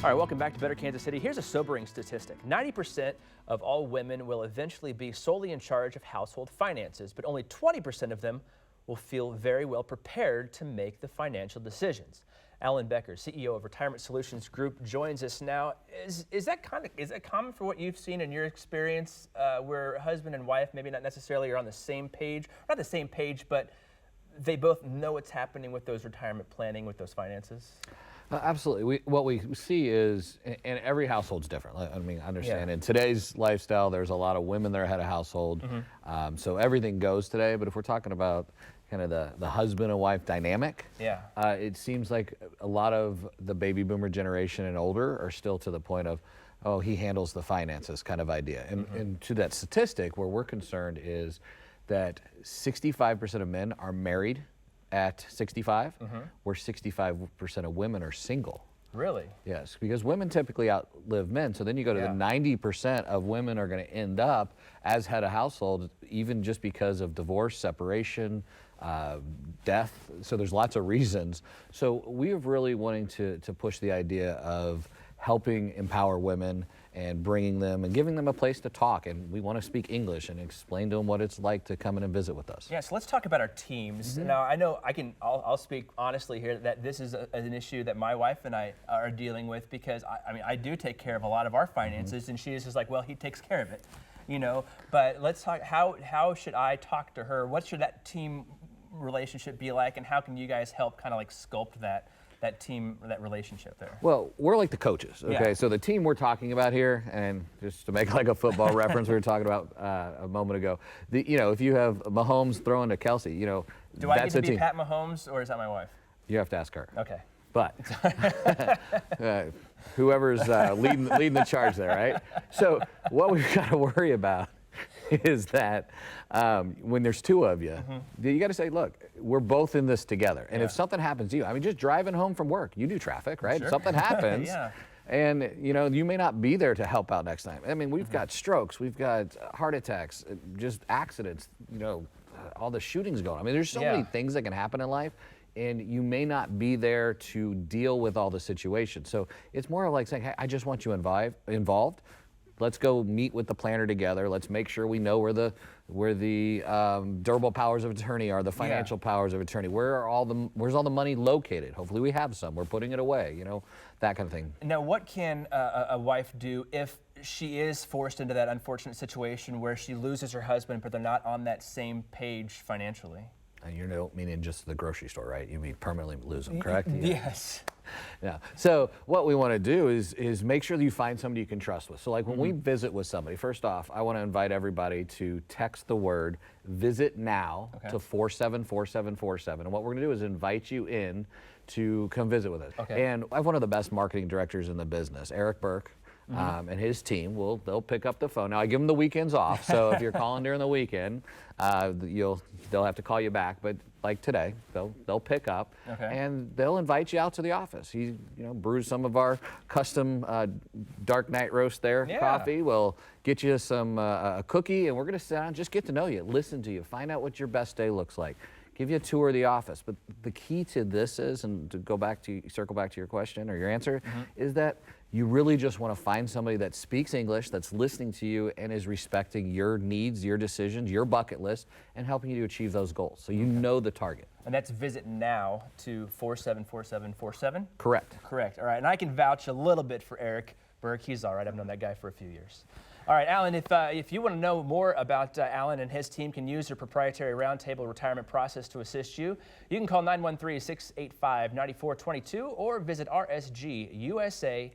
All right, welcome back to Better Kansas City. Here's a sobering statistic. 90% of all women will eventually be solely in charge of household finances, but only 20% of them will feel very well prepared to make the financial decisions. Alan Becker, CEO of Retirement Solutions Group, joins us now. Is that common for what you've seen in your experience, where husband and wife maybe not necessarily are on the same page, not the same page, but they both know what's happening with those retirement planning, with those finances? Absolutely. What we see is, and every household's different. I mean, I understand. In today's lifestyle, there's a lot of women that are head of household. So everything goes today. But if we're talking about kind of the husband and wife dynamic, it seems like a lot of the baby boomer generation and older are still to the point of, oh, he handles the finances kind of idea. And to that statistic, where we're concerned is that 65% of men are married at 65, where 65% of women are single. Really? Yes, because women typically outlive men. So then you go to the 90% of women are going to end up as head of household, even just because of divorce, separation, death. So there's lots of reasons. So we are really wanting to push the idea of helping empower women and bringing them and giving them a place to talk. And we want to speak English and explain to them what it's like to come in and visit with us. Yeah, so let's talk about our teams. Now, I know I'll speak honestly here that this is an issue that my wife and I are dealing with, because I do take care of a lot of our finances, and she is just like, well, he takes care of it, you know. But let's talk, how should I talk to her? What should that team relationship be like, and how can you guys help kind of like sculpt that team, that relationship there? Well, we're like the coaches, okay? So the team we're talking about here, and just to make like a football reference we were talking about a moment ago, if you have Mahomes throwing to Kelsey, do I get to be Pat Mahomes, or is that my wife? You have to ask her. Okay. But whoever's leading the charge there, right? So what we've got to worry about is that when there's two of you, you got to say, look, we're both in this together. And if something happens to you, just driving home from work, you do traffic, right? Sure. Something happens. And, you may not be there to help out next time. I mean, we've got strokes, we've got heart attacks, just accidents, all the shootings going on. I mean, there's so many things that can happen in life, and you may not be there to deal with all the situations. So it's more like saying, hey, I just want you involved. Let's go meet with the planner together. Let's make sure we know where the durable powers of attorney are, the financial powers of attorney. Where's all the money located? Hopefully we have some. We're putting it away, that kind of thing. Now, what can a wife do if she is forced into that unfortunate situation where she loses her husband, but they're not on that same page financially? And you don't mean in just the grocery store, right? You mean permanently lose them, correct? Yes. Yeah. So what we want to do is make sure that you find somebody you can trust with. So like when we visit with somebody, first off, I want to invite everybody to text the word visit now to 474747. And what we're going to do is invite you in to come visit with us. And I have one of the best marketing directors in the business, Eric Burke. And his team they'll pick up the phone. Now I give them the weekends off, so if you're calling during the weekend, they'll have to call you back. But like today, they'll pick up and they'll invite you out to the office. He brews some of our custom dark night roast coffee. We'll get you some a cookie, and we're gonna sit down and just get to know you, listen to you, find out what your best day looks like. Give you a tour of the office. But the key to this is, and to circle back to your question or your answer, is that you really just want to find somebody that speaks English, that's listening to you, and is respecting your needs, your decisions, your bucket list, and helping you to achieve those goals. So you know the target. And that's visit now to 474747? Correct. Correct. All right. And I can vouch a little bit for Eric Burke. He's all right. I've known that guy for a few years. All right, Alan, if you want to know more about Alan and his team can use their proprietary roundtable retirement process to assist you, you can call 913-685-9422 or visit rsgusa.net.